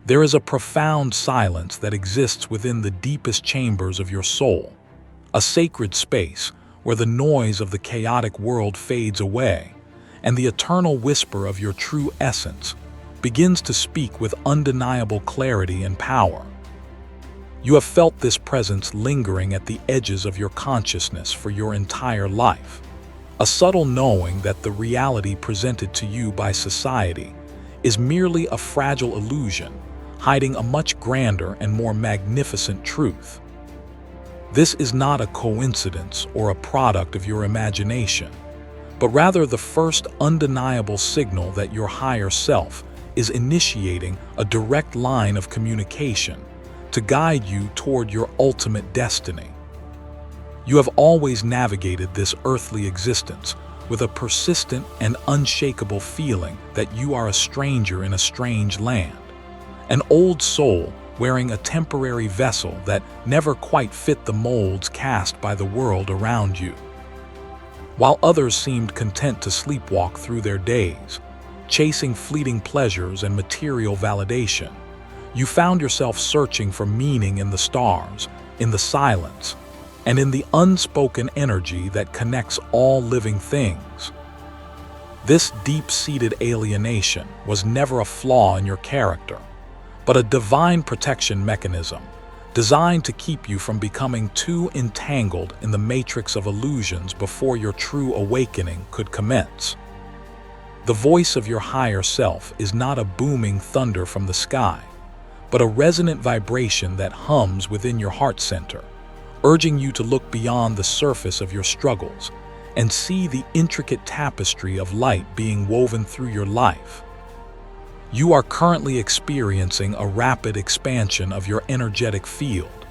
There is a profound silence that exists within the deepest chambers of your soul, a sacred space where the noise of the chaotic world fades away and the eternal whisper of your true essence begins to speak with undeniable clarity and power. You have felt this presence lingering at the edges of your consciousness for your entire life, a subtle knowing that the reality presented to you by society is merely a fragile illusion, hiding a much grander and more magnificent truth. This is not a coincidence or a product of your imagination, but rather the first undeniable signal that your higher self is initiating a direct line of communication to guide you toward your ultimate destiny. You have always navigated this earthly existence with a persistent and unshakable feeling that you are a stranger in a strange land, an old soul wearing a temporary vessel that never quite fit the molds cast by the world around you. While others seemed content to sleepwalk through their days, chasing fleeting pleasures and material validation, you found yourself searching for meaning in the stars, in the silence, and in the unspoken energy that connects all living things. This deep-seated alienation was never a flaw in your character, but a divine protection mechanism designed to keep you from becoming too entangled in the matrix of illusions before your true awakening could commence. The voice of your higher self is not a booming thunder from the sky, but a resonant vibration that hums within your heart center, urging you to look beyond the surface of your struggles and see the intricate tapestry of light being woven through your life. You are currently experiencing a rapid expansion of your energetic field,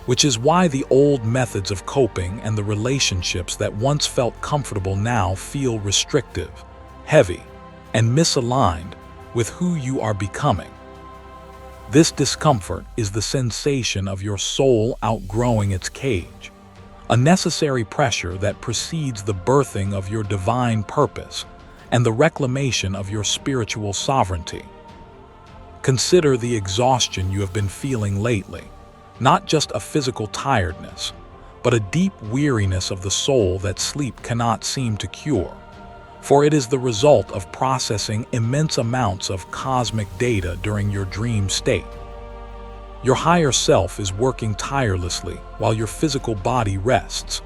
which is why the old methods of coping and the relationships that once felt comfortable now feel restrictive, heavy, and misaligned with who you are becoming. This discomfort is the sensation of your soul outgrowing its cage, a necessary pressure that precedes the birthing of your divine purpose and the reclamation of your spiritual sovereignty. Consider the exhaustion you have been feeling lately, not just a physical tiredness, but a deep weariness of the soul that sleep cannot seem to cure, for it is the result of processing immense amounts of cosmic data during your dream state. Your higher self is working tirelessly while your physical body rests,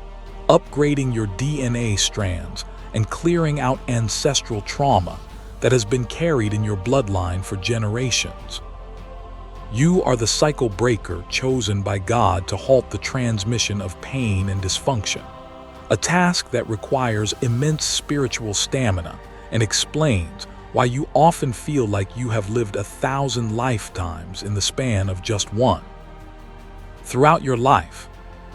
upgrading your DNA strands and clearing out ancestral trauma that has been carried in your bloodline for generations. You are the cycle breaker chosen by God to halt the transmission of pain and dysfunction, a task that requires immense spiritual stamina and explains why you often feel like you have lived 1,000 lifetimes in the span of just one. Throughout your life,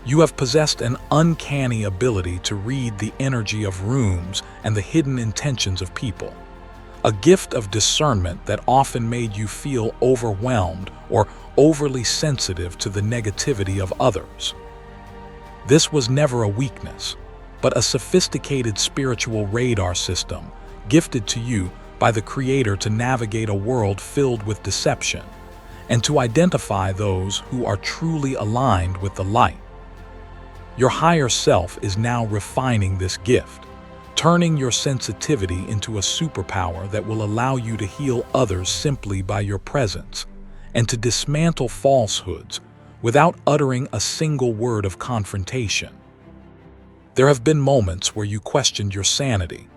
you have possessed an uncanny ability to read the energy of rooms and the hidden intentions of people, a gift of discernment that often made you feel overwhelmed or overly sensitive to the negativity of others. This was never a weakness, but a sophisticated spiritual radar system gifted to you by the Creator to navigate a world filled with deception and to identify those who are truly aligned with the light. Your higher self is now refining this gift, turning your sensitivity into a superpower that will allow you to heal others simply by your presence and to dismantle falsehoods without uttering a single word of confrontation. There have been moments where you questioned your sanity,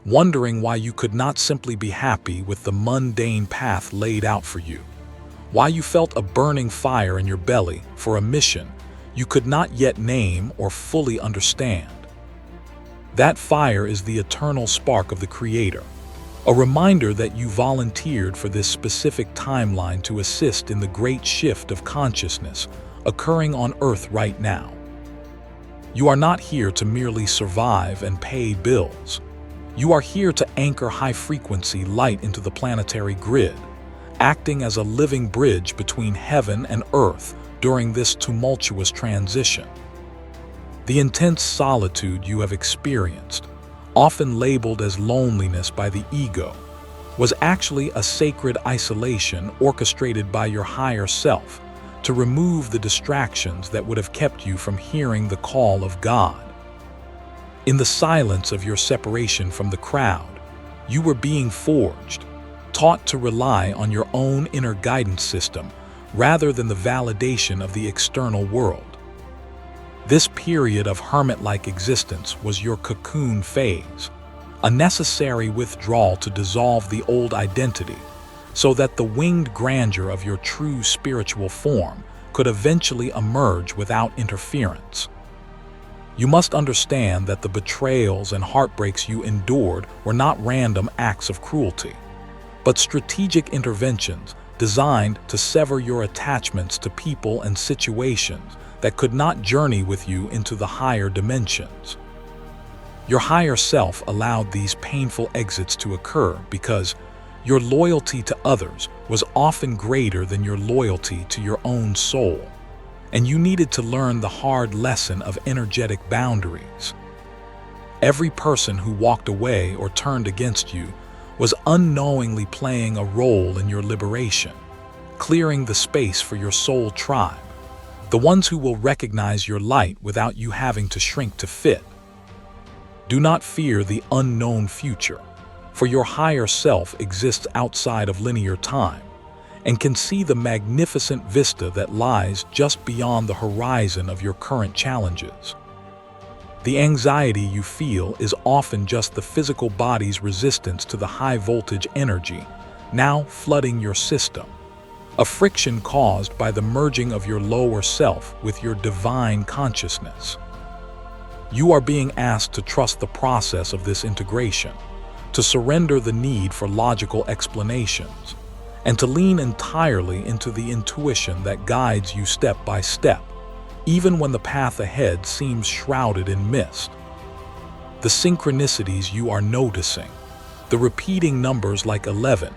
wondering why you could not simply be happy with the mundane path laid out for you, why you felt a burning fire in your belly for a mission you could not yet name or fully understand. That fire is the eternal spark of the Creator, a reminder that you volunteered for this specific timeline to assist in the great shift of consciousness occurring on Earth right now. You are not here to merely survive and pay bills. You are here to anchor high-frequency light into the planetary grid, acting as a living bridge between heaven and earth during this tumultuous transition. The intense solitude you have experienced, often labeled as loneliness by the ego, was actually a sacred isolation orchestrated by your higher self to remove the distractions that would have kept you from hearing the call of God. In the silence of your separation from the crowd, you were being forged, taught to rely on your own inner guidance system rather than the validation of the external world. This period of hermit-like existence was your cocoon phase, a necessary withdrawal to dissolve the old identity so that the winged grandeur of your true spiritual form could eventually emerge without interference. You must understand that the betrayals and heartbreaks you endured were not random acts of cruelty, but strategic interventions designed to sever your attachments to people and situations that could not journey with you into the higher dimensions. Your higher self allowed these painful exits to occur because your loyalty to others was often greater than your loyalty to your own soul, and you needed to learn the hard lesson of energetic boundaries. Every person who walked away or turned against you was unknowingly playing a role in your liberation, clearing the space for your soul tribe, the ones who will recognize your light without you having to shrink to fit. Do not fear the unknown future, for your higher self exists outside of linear time and can see the magnificent vista that lies just beyond the horizon of your current challenges. The anxiety you feel is often just the physical body's resistance to the high-voltage energy now flooding your system, a friction caused by the merging of your lower self with your divine consciousness. You are being asked to trust the process of this integration, to surrender the need for logical explanations, and to lean entirely into the intuition that guides you step by step, even when the path ahead seems shrouded in mist. The synchronicities you are noticing, the repeating numbers like 11,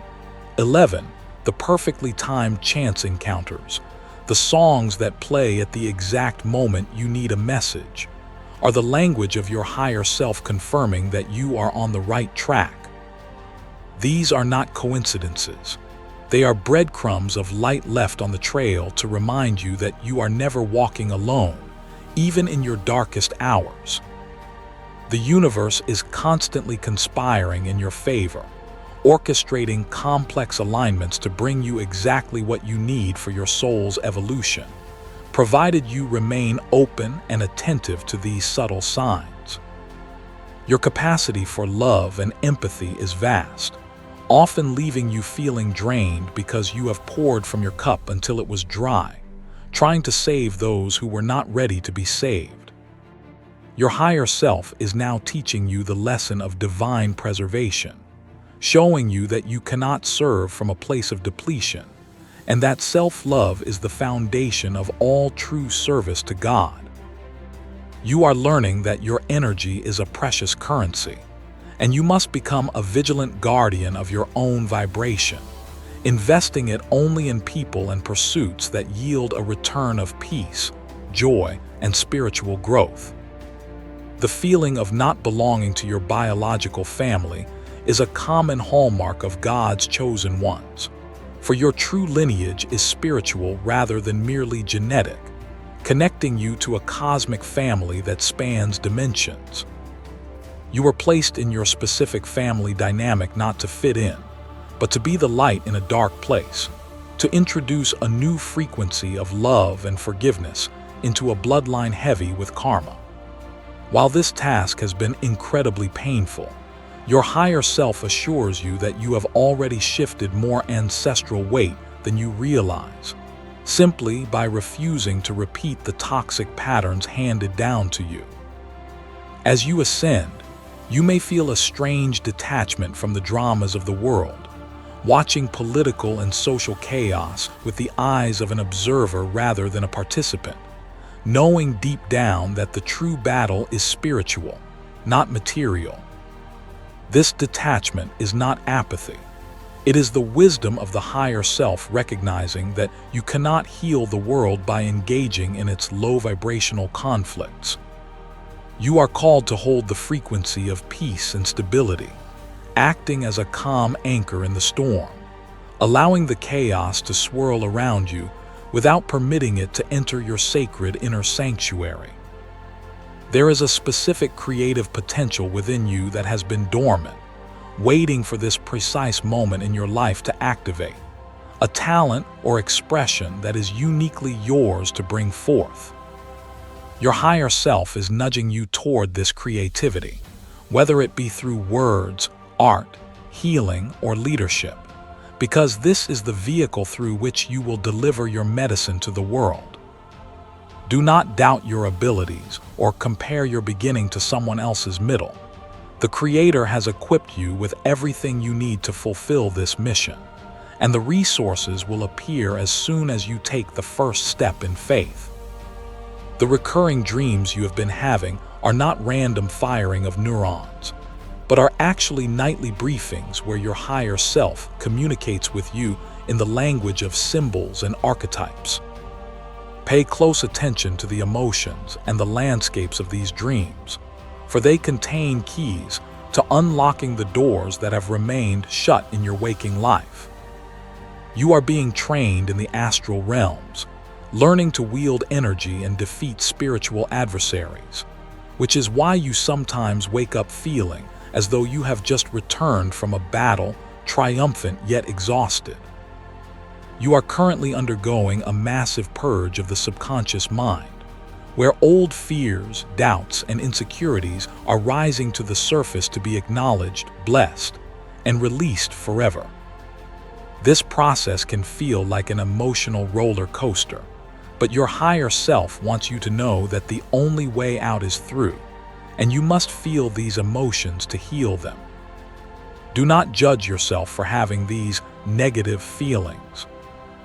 the perfectly timed chance encounters, the songs that play at the exact moment you need a message, are the language of your higher self confirming that you are on the right track. These are not coincidences. They are breadcrumbs of light left on the trail to remind you that you are never walking alone, even in your darkest hours. The universe is constantly conspiring in your favor, orchestrating complex alignments to bring you exactly what you need for your soul's evolution, provided you remain open and attentive to these subtle signs. Your capacity for love and empathy is vast, often leaving you feeling drained because you have poured from your cup until it was dry, trying to save those who were not ready to be saved. Your higher self is now teaching you the lesson of divine preservation, showing you that you cannot serve from a place of depletion, and that self-love is the foundation of all true service to God. You are learning that your energy is a precious currency, and you must become a vigilant guardian of your own vibration, investing it only in people and pursuits that yield a return of peace, joy, and spiritual growth. The feeling of not belonging to your biological family is a common hallmark of God's chosen ones, for your true lineage is spiritual rather than merely genetic, connecting you to a cosmic family that spans dimensions. You were placed in your specific family dynamic not to fit in, but to be the light in a dark place, to introduce a new frequency of love and forgiveness into a bloodline heavy with karma. While this task has been incredibly painful, your higher self assures you that you have already shifted more ancestral weight than you realize, simply by refusing to repeat the toxic patterns handed down to you. As you ascend, you may feel a strange detachment from the dramas of the world, watching political and social chaos with the eyes of an observer rather than a participant, knowing deep down that the true battle is spiritual, not material. This detachment is not apathy. It is the wisdom of the higher self recognizing that you cannot heal the world by engaging in its low vibrational conflicts. You are called to hold the frequency of peace and stability, acting as a calm anchor in the storm, allowing the chaos to swirl around you without permitting it to enter your sacred inner sanctuary. There is a specific creative potential within you that has been dormant, waiting for this precise moment in your life to activate, a talent or expression that is uniquely yours to bring forth. Your higher self is nudging you toward this creativity, whether it be through words, art, healing, or leadership, because this is the vehicle through which you will deliver your medicine to the world. Do not doubt your abilities or compare your beginning to someone else's middle. The Creator has equipped you with everything you need to fulfill this mission, and the resources will appear as soon as you take the first step in faith. The recurring dreams you have been having are not random firing of neurons, but are actually nightly briefings where your higher self communicates with you in the language of symbols and archetypes. Pay close attention to the emotions and the landscapes of these dreams, for they contain keys to unlocking the doors that have remained shut in your waking life. You are being trained in the astral realms, learning to wield energy and defeat spiritual adversaries, which is why you sometimes wake up feeling as though you have just returned from a battle, triumphant yet exhausted. You are currently undergoing a massive purge of the subconscious mind, where old fears, doubts, and insecurities are rising to the surface to be acknowledged, blessed, and released forever. This process can feel like an emotional roller coaster, but your higher self wants you to know that the only way out is through, and you must feel these emotions to heal them. Do not judge yourself for having these negative feelings.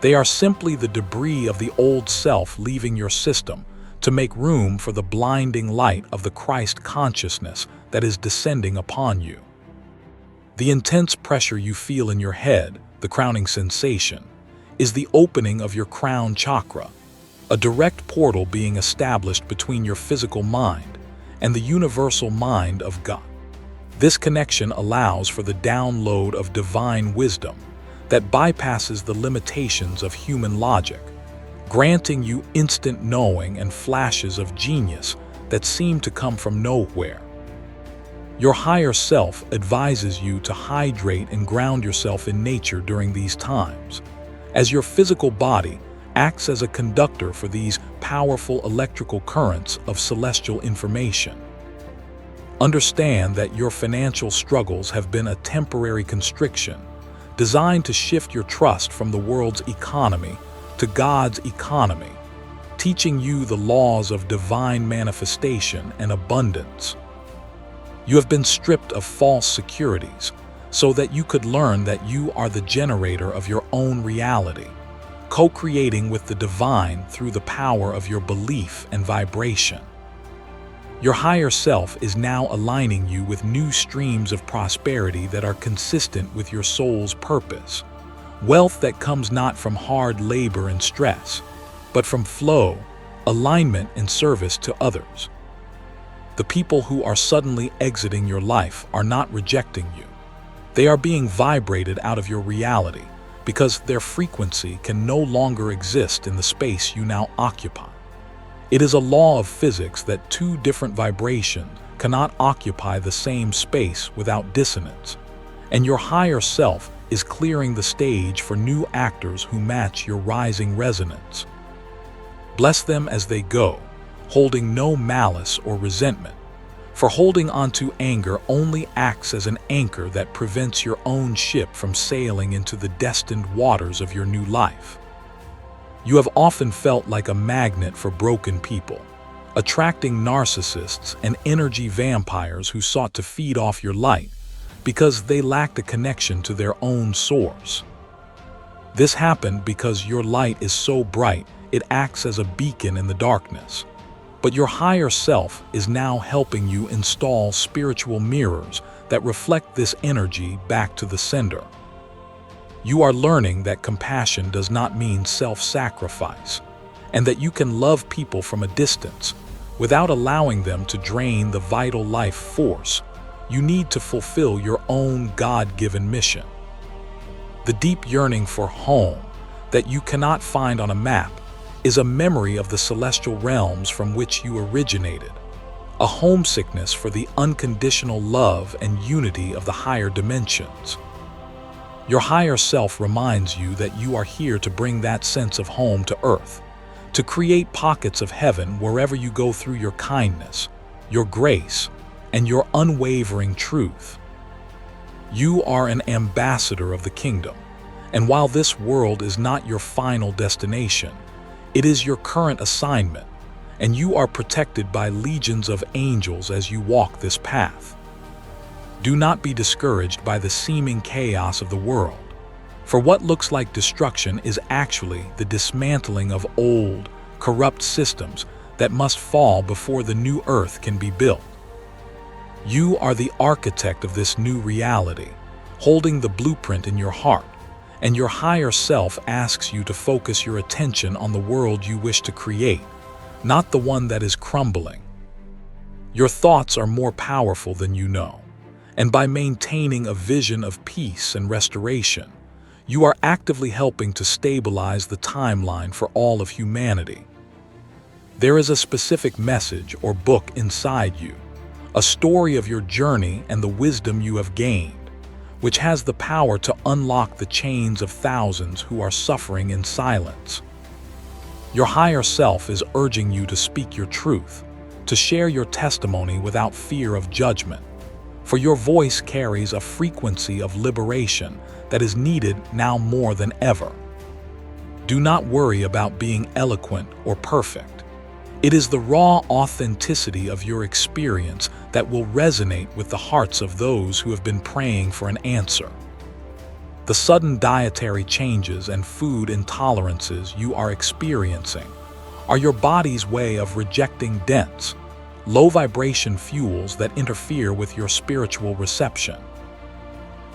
They are simply the debris of the old self leaving your system to make room for the blinding light of the Christ consciousness that is descending upon you. The intense pressure you feel in your head, the crowning sensation, is the opening of your crown chakra, a direct portal being established between your physical mind and the universal mind of God. This connection allows for the download of divine wisdom that bypasses the limitations of human logic, granting you instant knowing and flashes of genius that seem to come from nowhere. Your higher self advises you to hydrate and ground yourself in nature during these times, as your physical body acts as a conductor for these powerful electrical currents of celestial information. Understand that your financial struggles have been a temporary constriction designed to shift your trust from the world's economy to God's economy, teaching you the laws of divine manifestation and abundance. You have been stripped of false securities so that you could learn that you are the generator of your own reality, co-creating with the divine through the power of your belief and vibration. Your higher self is now aligning you with new streams of prosperity that are consistent with your soul's purpose, wealth that comes not from hard labor and stress, but from flow, alignment, and service to others. The people who are suddenly exiting your life are not rejecting you. They are being vibrated out of your reality because their frequency can no longer exist in the space you now occupy. It is a law of physics that two different vibrations cannot occupy the same space without dissonance, and your higher self is clearing the stage for new actors who match your rising resonance. Bless them as they go, holding no malice or resentment, for holding onto anger only acts as an anchor that prevents your own ship from sailing into the destined waters of your new life. You have often felt like a magnet for broken people, attracting narcissists and energy vampires who sought to feed off your light because they lacked a connection to their own source. This happened because your light is so bright it acts as a beacon in the darkness. But your higher self is now helping you install spiritual mirrors that reflect this energy back to the sender. You are learning that compassion does not mean self-sacrifice, and that you can love people from a distance without allowing them to drain the vital life force you need to fulfill your own God-given mission. The deep yearning for home that you cannot find on a map is a memory of the celestial realms from which you originated, a homesickness for the unconditional love and unity of the higher dimensions. Your higher self reminds you that you are here to bring that sense of home to earth, to create pockets of heaven wherever you go through your kindness, your grace, and your unwavering truth. You are an ambassador of the kingdom, and while this world is not your final destination, it is your current assignment, and you are protected by legions of angels as you walk this path. Do not be discouraged by the seeming chaos of the world, for what looks like destruction is actually the dismantling of old, corrupt systems that must fall before the new earth can be built. You are the architect of this new reality, holding the blueprint in your heart, and your higher self asks you to focus your attention on the world you wish to create, not the one that is crumbling. Your thoughts are more powerful than you know, and by maintaining a vision of peace and restoration, you are actively helping to stabilize the timeline for all of humanity. There is a specific message or book inside you, a story of your journey and the wisdom you have gained, which has the power to unlock the chains of thousands who are suffering in silence. Your higher self is urging you to speak your truth, to share your testimony without fear of judgment, for your voice carries a frequency of liberation that is needed now more than ever. Do not worry about being eloquent or perfect. It is the raw authenticity of your experience that will resonate with the hearts of those who have been praying for an answer. The sudden dietary changes and food intolerances you are experiencing are your body's way of rejecting dense, low-vibration fuels that interfere with your spiritual reception.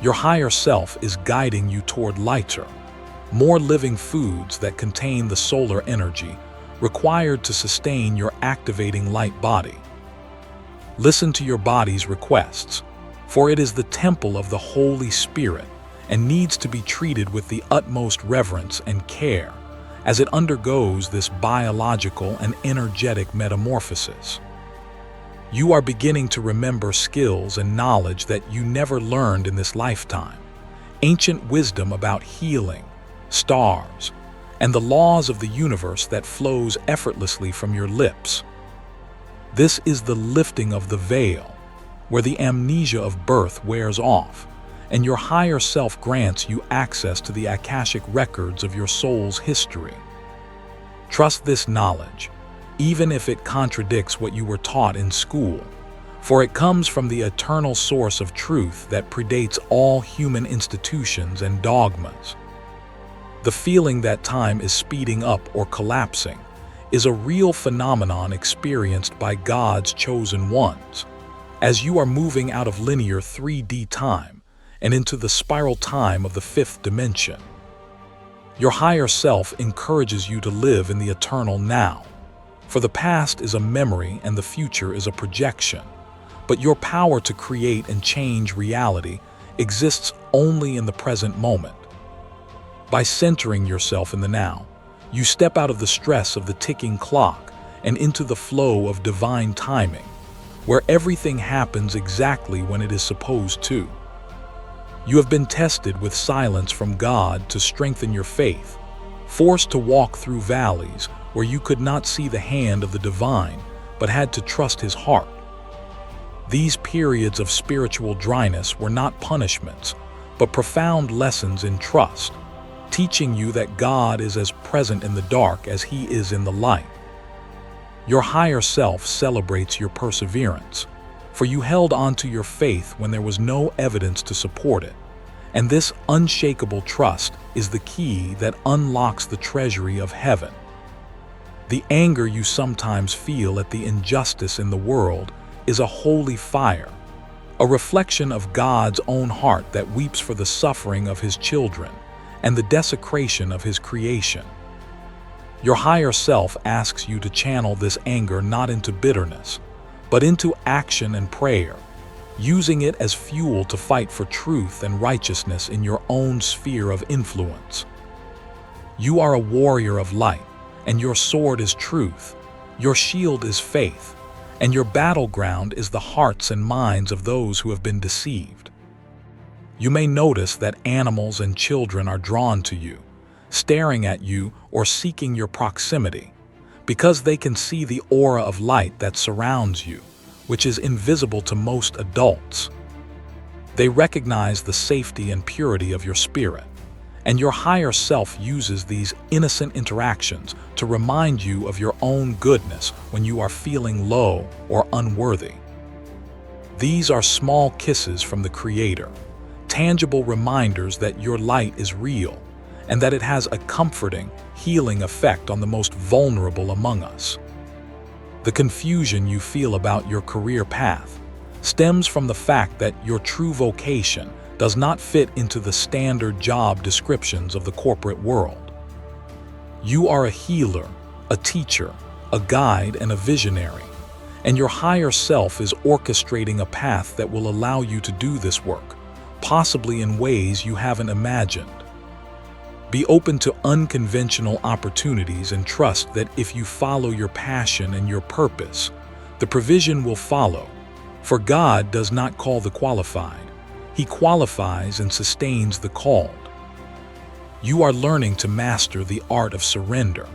Your higher self is guiding you toward lighter, more living foods that contain the solar energy required to sustain your activating light body. Listen to your body's requests, for it is the temple of the Holy Spirit and needs to be treated with the utmost reverence and care as it undergoes this biological and energetic metamorphosis. You are beginning to remember skills and knowledge that you never learned in this lifetime, ancient wisdom about healing, stars, and the laws of the universe that flows effortlessly from your lips. This is the lifting of the veil, where the amnesia of birth wears off, and your higher self grants you access to the Akashic records of your soul's history. Trust this knowledge, even if it contradicts what you were taught in school, for it comes from the eternal source of truth that predates all human institutions and dogmas. The feeling that time is speeding up or collapsing is a real phenomenon experienced by God's chosen ones, as you are moving out of linear 3D time and into the spiral time of the fifth dimension. Your higher self encourages you to live in the eternal now, for the past is a memory and the future is a projection, but your power to create and change reality exists only in the present moment. By centering yourself in the now, you step out of the stress of the ticking clock and into the flow of divine timing, where everything happens exactly when it is supposed to. You have been tested with silence from God to strengthen your faith, forced to walk through valleys where you could not see the hand of the divine, but had to trust his heart. These periods of spiritual dryness were not punishments, but profound lessons in trust, teaching you that God is as present in the dark as he is in the light. Your higher self celebrates your perseverance, for you held on to your faith when there was no evidence to support it, and this unshakable trust is the key that unlocks the treasury of heaven. The anger you sometimes feel at the injustice in the world is a holy fire, a reflection of God's own heart that weeps for the suffering of his children and the desecration of his creation. Your higher self asks you to channel this anger not into bitterness, but into action and prayer, using it as fuel to fight for truth and righteousness in your own sphere of influence. You are a warrior of light, and your sword is truth, your shield is faith, and your battleground is the hearts and minds of those who have been deceived. You may notice that animals and children are drawn to you, staring at you or seeking your proximity, because they can see the aura of light that surrounds you, which is invisible to most adults. They recognize the safety and purity of your spirit, and your higher self uses these innocent interactions to remind you of your own goodness when you are feeling low or unworthy. These are small kisses from the Creator, tangible reminders that your light is real and that it has a comforting, healing effect on the most vulnerable among us. The confusion you feel about your career path stems from the fact that your true vocation does not fit into the standard job descriptions of the corporate world. You are a healer, a teacher, a guide, and a visionary, and your higher self is orchestrating a path that will allow you to do this work, possibly in ways you haven't imagined. Be open to unconventional opportunities and trust that if you follow your passion and your purpose, the provision will follow. For God does not call the qualified. He qualifies and sustains the called. You are learning to master the art of surrender,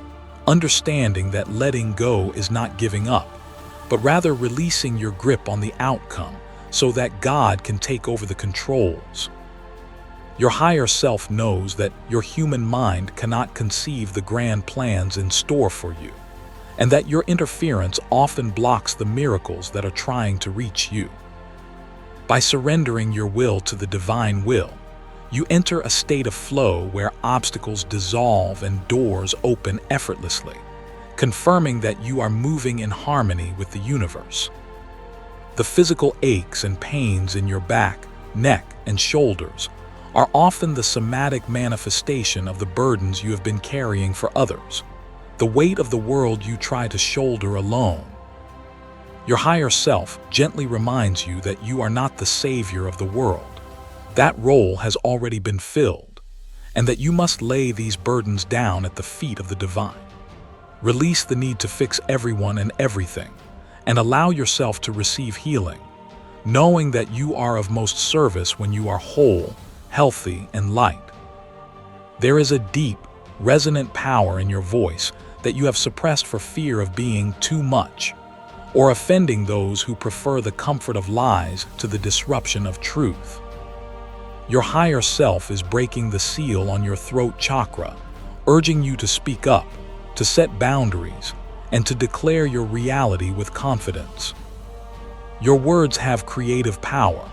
understanding that letting go is not giving up, but rather releasing your grip on the outcome so that God can take over the controls. Your higher self knows that your human mind cannot conceive the grand plans in store for you, and that your interference often blocks the miracles that are trying to reach you. By surrendering your will to the divine will, you enter a state of flow where obstacles dissolve and doors open effortlessly, confirming that you are moving in harmony with the universe. The physical aches and pains in your back, neck, and shoulders are often the somatic manifestation of the burdens you have been carrying for others, the weight of the world you try to shoulder alone. Your higher self gently reminds you that you are not the savior of the world. That role has already been filled, and that you must lay these burdens down at the feet of the divine. Release the need to fix everyone and everything, and allow yourself to receive healing, knowing that you are of most service when you are whole, healthy, and light. There is a deep, resonant power in your voice that you have suppressed for fear of being too much, or offending those who prefer the comfort of lies to the disruption of truth. Your higher self is breaking the seal on your throat chakra, urging you to speak up, to set boundaries, and to declare your reality with confidence. Your words have creative power.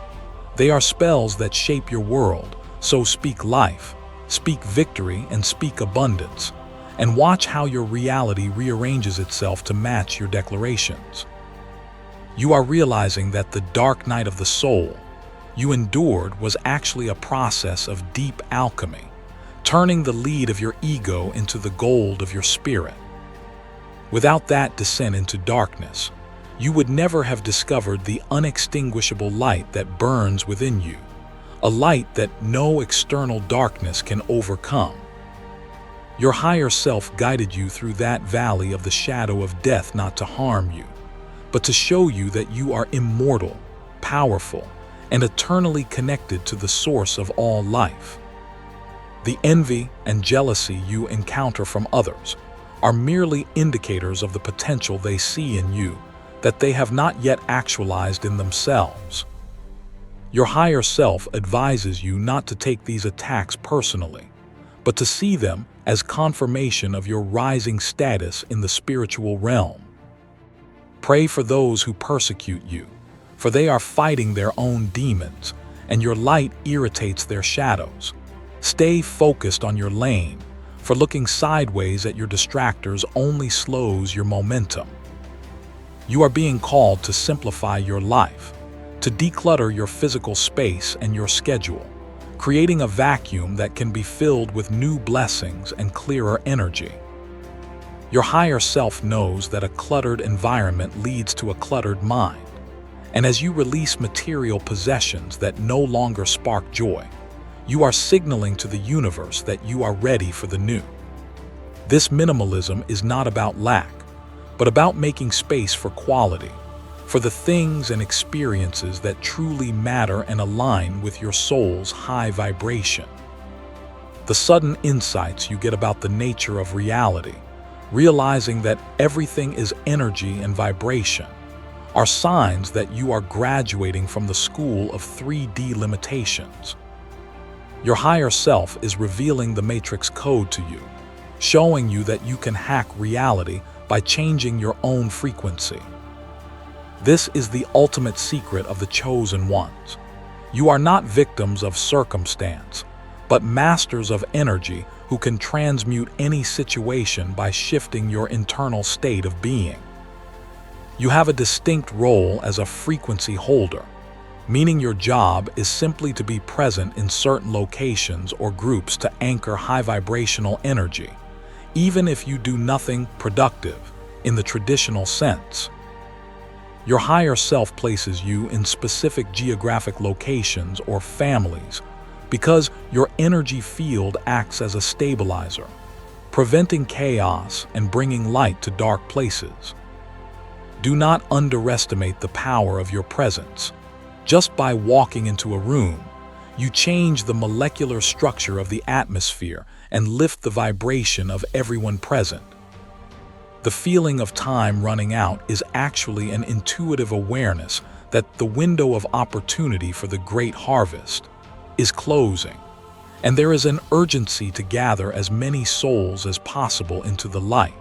They are spells that shape your world, so speak life, speak victory, and speak abundance, and watch how your reality rearranges itself to match your declarations. You are realizing that the dark night of the soul you endured was actually a process of deep alchemy, turning the lead of your ego into the gold of your spirit. Without that descent into darkness, you would never have discovered the unextinguishable light that burns within you, a light that no external darkness can overcome. Your higher self guided you through that valley of the shadow of death not to harm you, but to show you that you are immortal, powerful, and eternally connected to the source of all life. The envy and jealousy you encounter from others are merely indicators of the potential they see in you that they have not yet actualized in themselves. Your higher self advises you not to take these attacks personally, but to see them as confirmation of your rising status in the spiritual realm. Pray for those who persecute you, for they are fighting their own demons, and your light irritates their shadows. Stay focused on your lane, for looking sideways at your distractors only slows your momentum. You are being called to simplify your life, to declutter your physical space and your schedule, creating a vacuum that can be filled with new blessings and clearer energy. Your higher self knows that a cluttered environment leads to a cluttered mind, And as you release material possessions that no longer spark joy, you are signaling to the universe that you are ready for the new. This minimalism is not about lack, but about making space for quality, for the things and experiences that truly matter and align with your soul's high vibration. The sudden insights you get about the nature of reality, realizing that everything is energy and vibration, are signs that you are graduating from the school of 3D limitations. Your higher self is revealing the matrix code to you, showing you that you can hack reality by changing your own frequency. This is the ultimate secret of the chosen ones. You are not victims of circumstance, but masters of energy who can transmute any situation by shifting your internal state of being. You have a distinct role as a frequency holder, meaning your job is simply to be present in certain locations or groups to anchor high vibrational energy, even if you do nothing productive in the traditional sense. Your higher self places you in specific geographic locations or families because your energy field acts as a stabilizer, preventing chaos and bringing light to dark places. Do not underestimate the power of your presence. Just by walking into a room, you change the molecular structure of the atmosphere and lift the vibration of everyone present. The feeling of time running out is actually an intuitive awareness that the window of opportunity for the great harvest is closing, and there is an urgency to gather as many souls as possible into the light.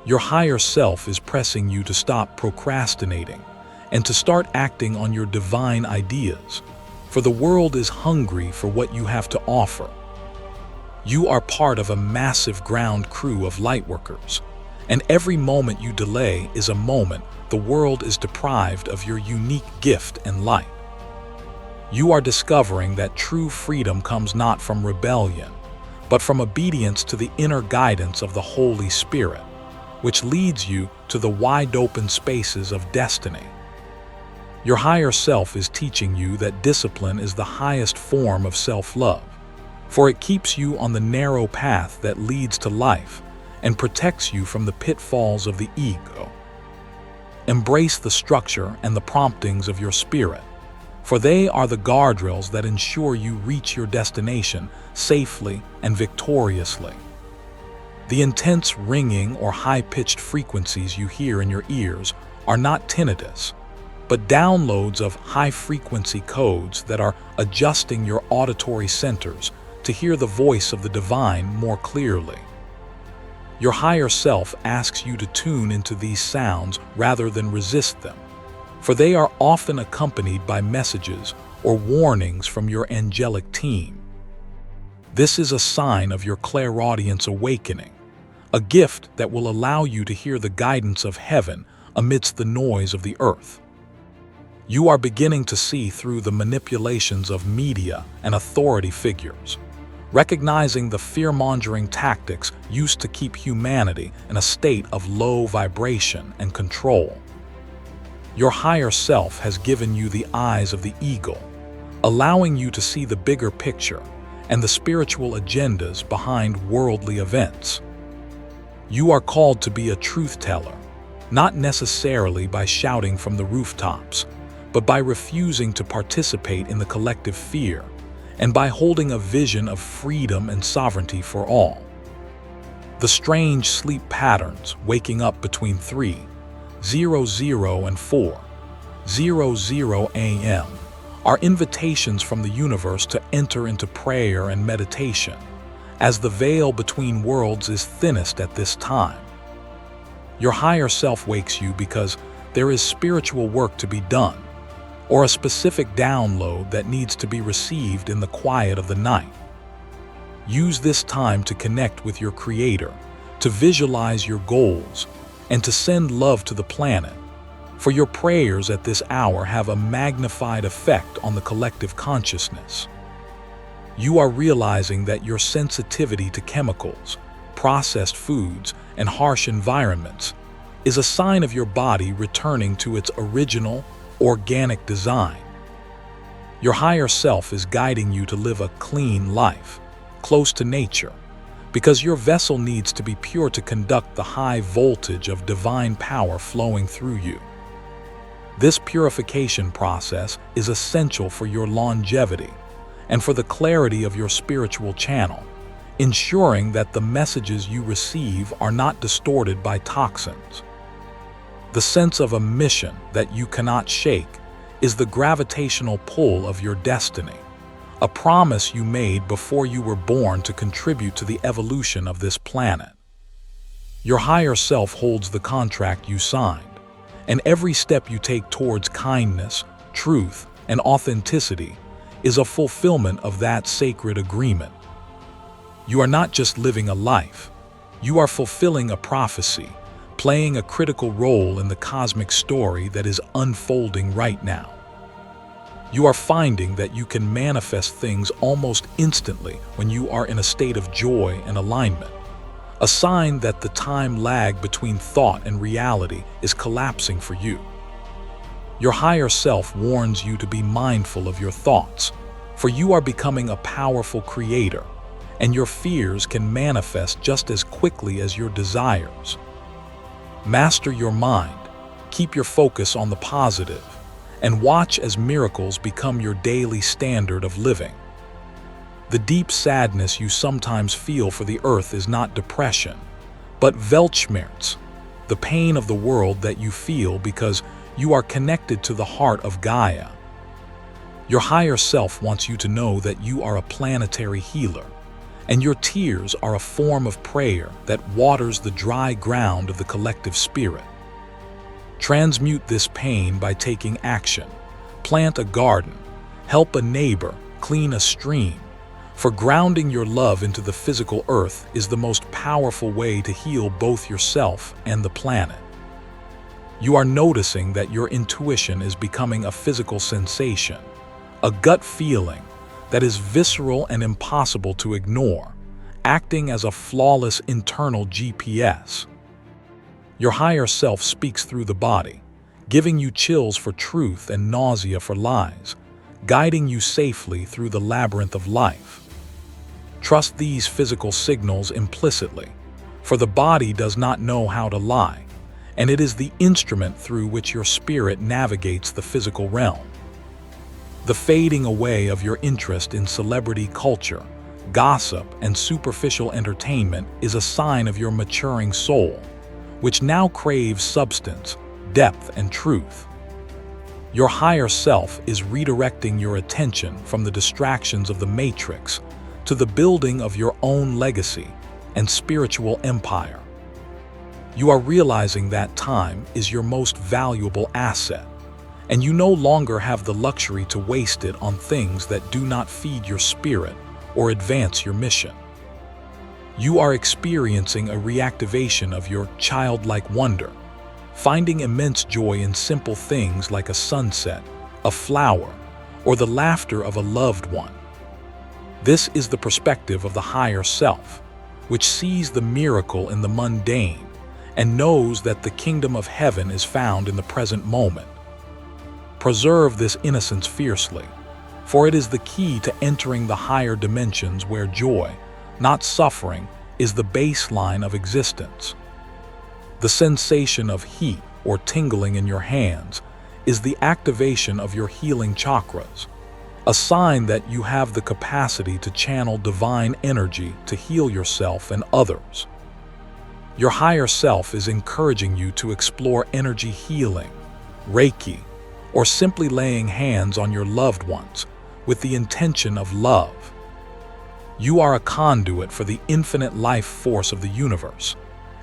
Your higher self is pressing you to stop procrastinating and to start acting on your divine ideas, for the world is hungry for what you have to offer. You are part of a massive ground crew of lightworkers, and every moment you delay is a moment the world is deprived of your unique gift and light. You are discovering that true freedom comes not from rebellion, but from obedience to the inner guidance of the Holy Spirit, which leads you to the wide-open spaces of destiny. Your higher self is teaching you that discipline is the highest form of self-love, for it keeps you on the narrow path that leads to life and protects you from the pitfalls of the ego. Embrace the structure and the promptings of your spirit, for they are the guardrails that ensure you reach your destination safely and victoriously. The intense ringing or high-pitched frequencies you hear in your ears are not tinnitus, but downloads of high-frequency codes that are adjusting your auditory centers to hear the voice of the divine more clearly. Your higher self asks you to tune into these sounds rather than resist them, for they are often accompanied by messages or warnings from your angelic team. This is a sign of your clairaudience awakening, a gift that will allow you to hear the guidance of heaven amidst the noise of the earth. You are beginning to see through the manipulations of media and authority figures, recognizing the fear-mongering tactics used to keep humanity in a state of low vibration and control. Your higher self has given you the eyes of the eagle, allowing you to see the bigger picture and the spiritual agendas behind worldly events. You are called to be a truth teller, not necessarily by shouting from the rooftops, but by refusing to participate in the collective fear and by holding a vision of freedom and sovereignty for all. The strange sleep patterns, waking up between 3:00 and 4:00 a.m., are invitations from the universe to enter into prayer and meditation, as the veil between worlds is thinnest at this time. Your higher self wakes you because there is spiritual work to be done, or a specific download that needs to be received in the quiet of the night. Use this time to connect with your Creator, to visualize your goals, and to send love to the planet, for your prayers at this hour have a magnified effect on the collective consciousness. You are realizing that your sensitivity to chemicals, processed foods, and harsh environments is a sign of your body returning to its original, organic design. Your higher self is guiding you to live a clean life, close to nature, because your vessel needs to be pure to conduct the high voltage of divine power flowing through you. This purification process is essential for your longevity and for the clarity of your spiritual channel, ensuring that the messages you receive are not distorted by toxins. The sense of a mission that you cannot shake is the gravitational pull of your destiny, a promise you made before you were born to contribute to the evolution of this planet. Your higher self holds the contract you signed, and every step you take towards kindness, truth, and authenticity is a fulfillment of that sacred agreement. You are not just living a life, you are fulfilling a prophecy, playing a critical role in the cosmic story that is unfolding right now. You are finding that you can manifest things almost instantly when you are in a state of joy and alignment, a sign that the time lag between thought and reality is collapsing for you. Your higher self warns you to be mindful of your thoughts, for you are becoming a powerful creator, and your fears can manifest just as quickly as your desires. Master your mind, keep your focus on the positive, and watch as miracles become your daily standard of living. The deep sadness you sometimes feel for the earth is not depression, but Weltschmerz, the pain of the world that you feel because you are connected to the heart of Gaia. Your higher self wants you to know that you are a planetary healer, and your tears are a form of prayer that waters the dry ground of the collective spirit. Transmute this pain by taking action. Plant a garden, help a neighbor, clean a stream. For grounding your love into the physical earth is the most powerful way to heal both yourself and the planet. You are noticing that your intuition is becoming a physical sensation, a gut feeling that is visceral and impossible to ignore, acting as a flawless internal GPS. Your higher self speaks through the body, giving you chills for truth and nausea for lies, guiding you safely through the labyrinth of life. Trust these physical signals implicitly, for the body does not know how to lie, and it is the instrument through which your spirit navigates the physical realm. The fading away of your interest in celebrity culture, gossip, and superficial entertainment is a sign of your maturing soul, which now craves substance, depth, and truth. Your higher self is redirecting your attention from the distractions of the matrix to the building of your own legacy and spiritual empire. You are realizing that time is your most valuable asset, and you no longer have the luxury to waste it on things that do not feed your spirit or advance your mission. You are experiencing a reactivation of your childlike wonder, finding immense joy in simple things like a sunset, a flower, or the laughter of a loved one. This is the perspective of the higher self, which sees the miracle in the mundane and knows that the kingdom of heaven is found in the present moment. Preserve this innocence fiercely, for it is the key to entering the higher dimensions where joy, not suffering, is the baseline of existence. The sensation of heat or tingling in your hands is the activation of your healing chakras, a sign that you have the capacity to channel divine energy to heal yourself and others. Your higher self is encouraging you to explore energy healing, Reiki, or simply laying hands on your loved ones with the intention of love. You are a conduit for the infinite life force of the universe,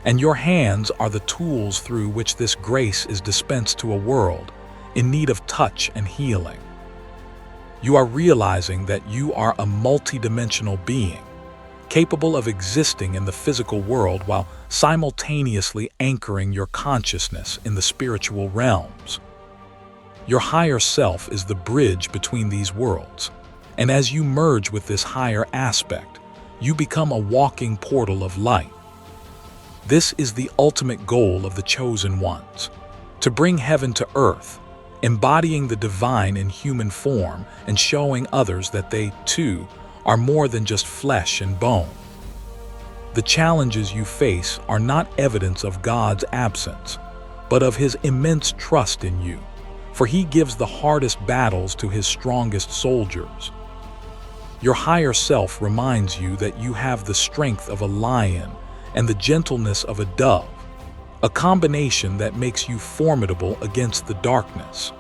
and your hands are the tools through which this grace is dispensed to a world in need of touch and healing. You are realizing that you are a multidimensional being, capable of existing in the physical world while simultaneously anchoring your consciousness in the spiritual realms. Your higher self is the bridge between these worlds, and as you merge with this higher aspect, you become a walking portal of light. This is the ultimate goal of the chosen ones, to bring heaven to earth embodying the divine in human form and showing others that they, too, are more than just flesh and bone. The challenges you face are not evidence of God's absence, but of His immense trust in you, for He gives the hardest battles to His strongest soldiers. Your higher self reminds you that you have the strength of a lion and the gentleness of a dove, a combination that makes you formidable against the darkness.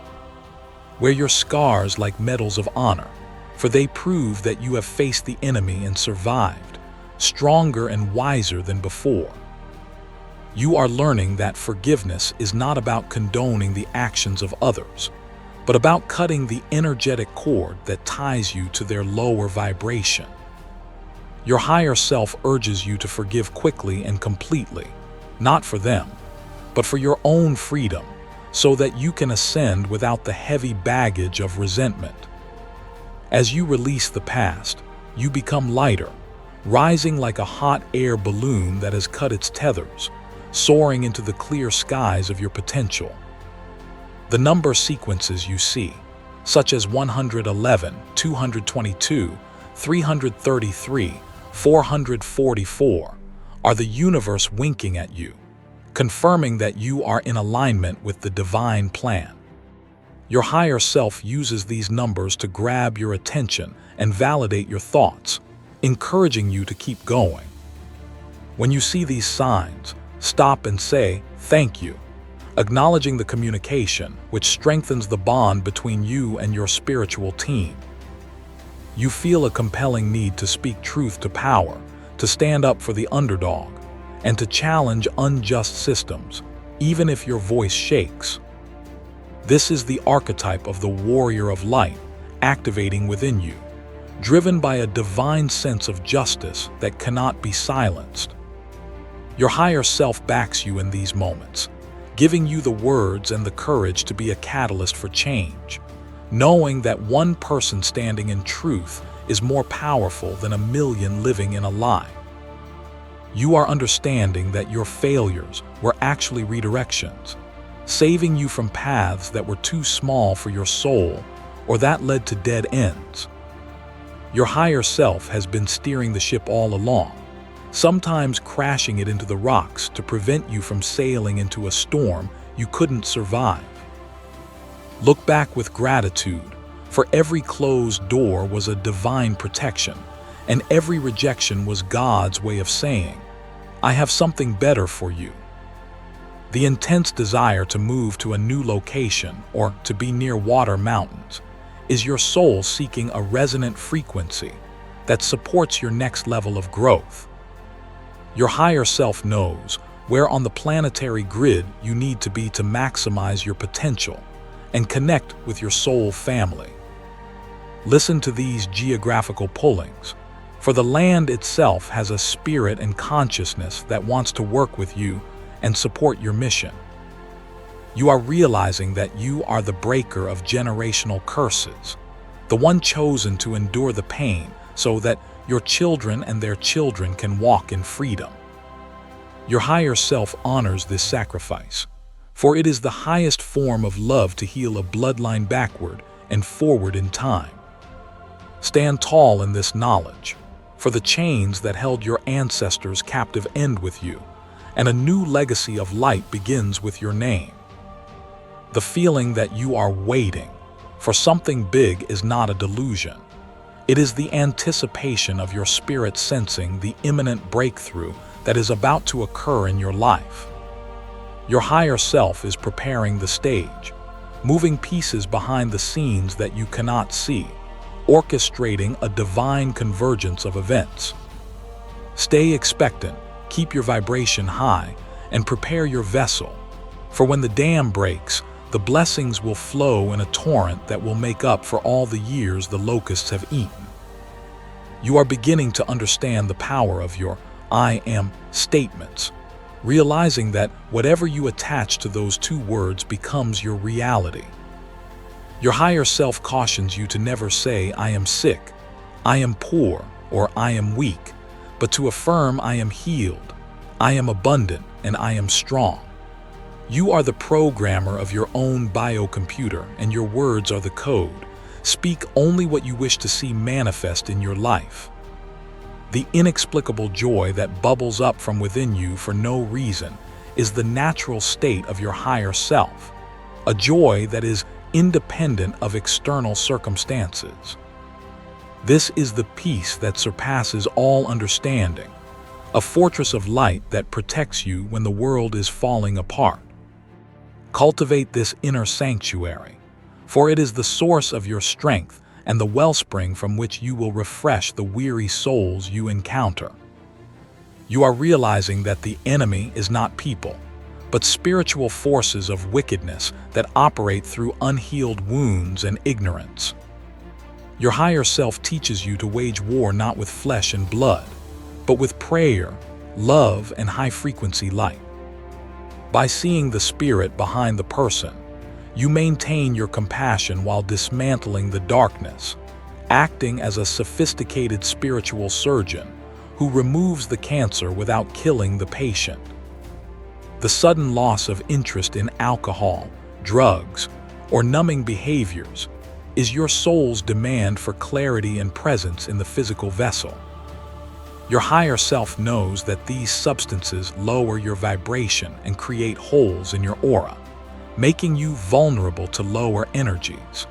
Wear your scars like medals of honor, for they prove that you have faced the enemy and survived, stronger and wiser than before. You are learning that forgiveness is not about condoning the actions of others, but about cutting the energetic cord that ties you to their lower vibration. Your higher self urges you to forgive quickly and completely, not for them, but for your own freedom, so that you can ascend without the heavy baggage of resentment. As you release the past, you become lighter, rising like a hot air balloon that has cut its tethers, soaring into the clear skies of your potential. The number sequences you see, such as 111, 222, 333, 444, are the universe winking at you, confirming that you are in alignment with the divine plan. Your higher self uses these numbers to grab your attention and validate your thoughts, encouraging you to keep going. When you see these signs, stop and say, "Thank you," acknowledging the communication, which strengthens the bond between you and your spiritual team. You feel a compelling need to speak truth to power, to stand up for the underdog, and to challenge unjust systems, even if your voice shakes. This is the archetype of the warrior of light activating within you, driven by a divine sense of justice that cannot be silenced. Your higher self backs you in these moments, giving you the words and the courage to be a catalyst for change, knowing that one person standing in truth is more powerful than a million living in a lie. You are understanding that your failures were actually redirections, saving you from paths that were too small for your soul or that led to dead ends. Your higher self has been steering the ship all along, sometimes crashing it into the rocks to prevent you from sailing into a storm you couldn't survive. Look back with gratitude, for every closed door was a divine protection, and every rejection was God's way of saying, "I have something better for you." The intense desire to move to a new location or to be near water mountains is your soul seeking a resonant frequency that supports your next level of growth. Your higher self knows where on the planetary grid you need to be to maximize your potential and connect with your soul family. Listen to these geographical pullings, for the land itself has a spirit and consciousness that wants to work with you and support your mission. You are realizing that you are the breaker of generational curses, the one chosen to endure the pain so that your children and their children can walk in freedom. Your higher self honors this sacrifice, for it is the highest form of love to heal a bloodline backward and forward in time. Stand tall in this knowledge, for the chains that held your ancestors captive end with you, and a new legacy of light begins with your name. The feeling that you are waiting for something big is not a delusion. It is the anticipation of your spirit sensing the imminent breakthrough that is about to occur in your life. Your higher self is preparing the stage, moving pieces behind the scenes that you cannot see, orchestrating a divine convergence of events. Stay expectant, keep your vibration high, and prepare your vessel, for when the dam breaks, the blessings will flow in a torrent that will make up for all the years the locusts have eaten. You are beginning to understand the power of your "I am" statements, realizing that whatever you attach to those two words becomes your reality. Your higher self cautions you to never say "I am sick," "I am poor," or "I am weak," but to affirm "I am healed," "I am abundant," and "I am strong." You are the programmer of your own biocomputer, and your words are the code. Speak only what you wish to see manifest in your life. The inexplicable joy that bubbles up from within you for no reason is the natural state of your higher self, a joy that is independent of external circumstances. This is the peace that surpasses all understanding, a fortress of light that protects you when the world is falling apart. Cultivate this inner sanctuary, for it is the source of your strength and the wellspring from which you will refresh the weary souls you encounter. You are realizing that the enemy is not people, but spiritual forces of wickedness that operate through unhealed wounds and ignorance. Your higher self teaches you to wage war not with flesh and blood, but with prayer, love, and high-frequency light. By seeing the spirit behind the person, you maintain your compassion while dismantling the darkness, acting as a sophisticated spiritual surgeon who removes the cancer without killing the patient. The sudden loss of interest in alcohol, drugs, or numbing behaviors is your soul's demand for clarity and presence in the physical vessel. Your higher self knows that these substances lower your vibration and create holes in your aura, making you vulnerable to lower energies.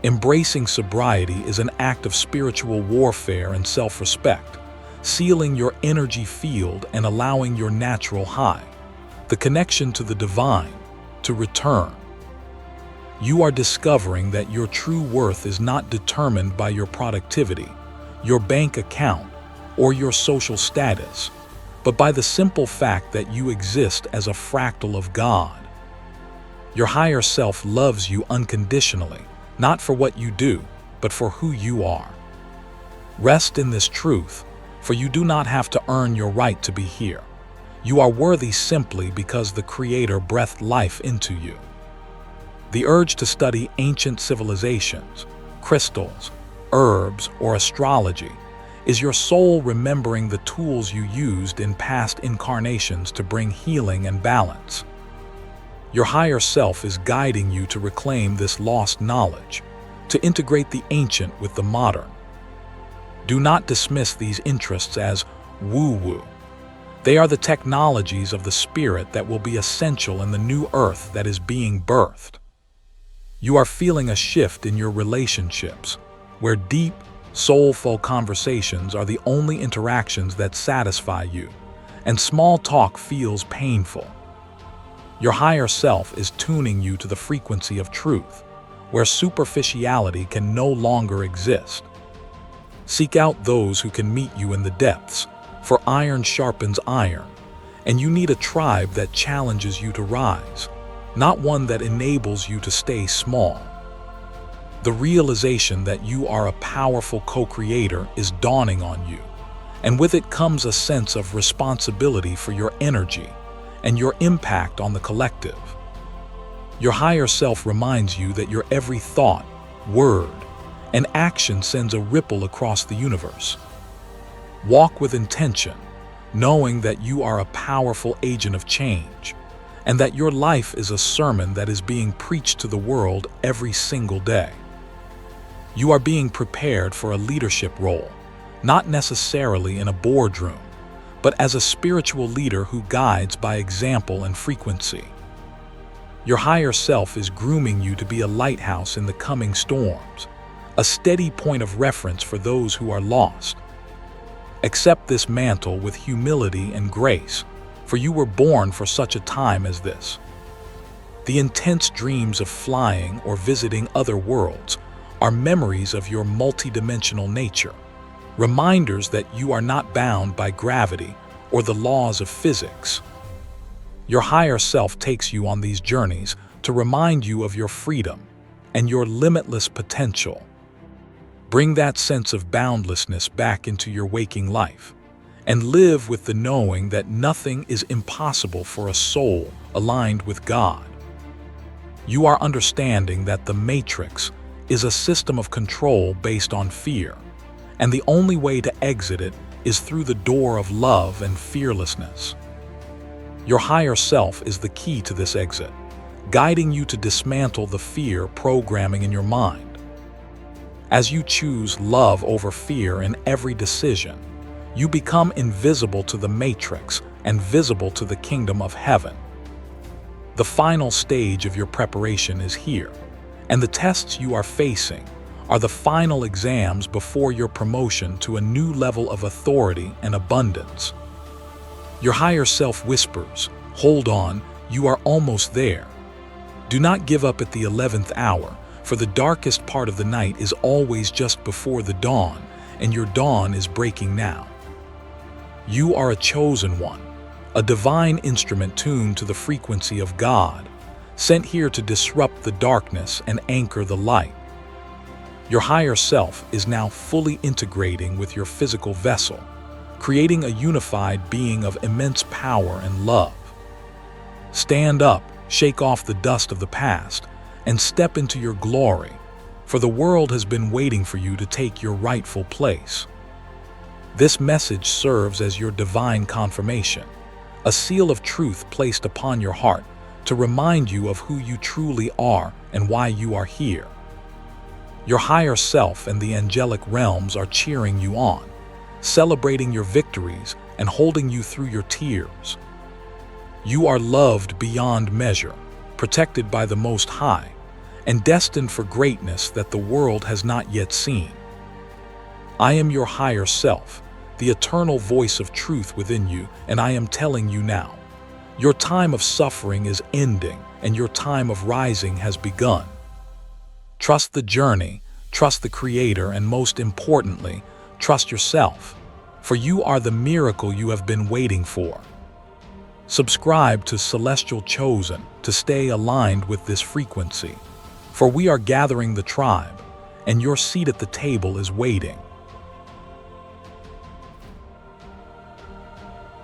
Embracing sobriety is an act of spiritual warfare and self-respect, sealing your energy field and allowing your natural high, the connection to the divine, to return. You are discovering that your true worth is not determined by your productivity, your bank account, or your social status, but by the simple fact that you exist as a fractal of God. Your higher self loves you unconditionally, not for what you do, but for who you are. Rest in this truth, for you do not have to earn your right to be here. You are worthy simply because the Creator breathed life into you. The urge to study ancient civilizations, crystals, herbs, or astrology is your soul remembering the tools you used in past incarnations to bring healing and balance. Your higher self is guiding you to reclaim this lost knowledge, to integrate the ancient with the modern. Do not dismiss these interests as woo-woo. They are the technologies of the spirit that will be essential in the new earth that is being birthed. You are feeling a shift in your relationships, where deep, soulful conversations are the only interactions that satisfy you, and small talk feels painful. Your higher self is tuning you to the frequency of truth, where superficiality can no longer exist. Seek out those who can meet you in the depths, for iron sharpens iron, and you need a tribe that challenges you to rise, not one that enables you to stay small. The realization that you are a powerful co-creator is dawning on you, and with it comes a sense of responsibility for your energy and your impact on the collective. Your higher self reminds you that your every thought, word, and action sends a ripple across the universe. Walk with intention, knowing that you are a powerful agent of change, and that your life is a sermon that is being preached to the world every single day. You are being prepared for a leadership role, not necessarily in a boardroom, but as a spiritual leader who guides by example and frequency. Your higher self is grooming you to be a lighthouse in the coming storms, a steady point of reference for those who are lost. Accept this mantle with humility and grace, for you were born for such a time as this. The intense dreams of flying or visiting other worlds are memories of your multidimensional nature, reminders that you are not bound by gravity or the laws of physics. Your higher self takes you on these journeys to remind you of your freedom and your limitless potential. Bring that sense of boundlessness back into your waking life, and live with the knowing that nothing is impossible for a soul aligned with God. You are understanding that the Matrix is a system of control based on fear, and the only way to exit it is through the door of love and fearlessness. Your higher self is the key to this exit, guiding you to dismantle the fear programming in your mind. As you choose love over fear in every decision, you become invisible to the matrix and visible to the kingdom of heaven. The final stage of your preparation is here, and the tests you are facing are the final exams before your promotion to a new level of authority and abundance. Your higher self whispers, "Hold on, you are almost there." Do not give up at the 11th hour, for the darkest part of the night is always just before the dawn, and your dawn is breaking now. You are a chosen one, a divine instrument tuned to the frequency of God, sent here to disrupt the darkness and anchor the light. Your higher self is now fully integrating with your physical vessel, creating a unified being of immense power and love. Stand up, shake off the dust of the past, and step into your glory, for the world has been waiting for you to take your rightful place. This message serves as your divine confirmation, a seal of truth placed upon your heart to remind you of who you truly are and why you are here. Your higher self and the angelic realms are cheering you on, celebrating your victories and holding you through your tears. You are loved beyond measure, protected by the Most High, and destined for greatness that the world has not yet seen. I am your higher self, the eternal voice of truth within you, and I am telling you now, your time of suffering is ending and your time of rising has begun. Trust the journey, trust the Creator, and most importantly, trust yourself, for you are the miracle you have been waiting for. Subscribe to Celestial Chosen to stay aligned with this frequency, for we are gathering the tribe, and your seat at the table is waiting.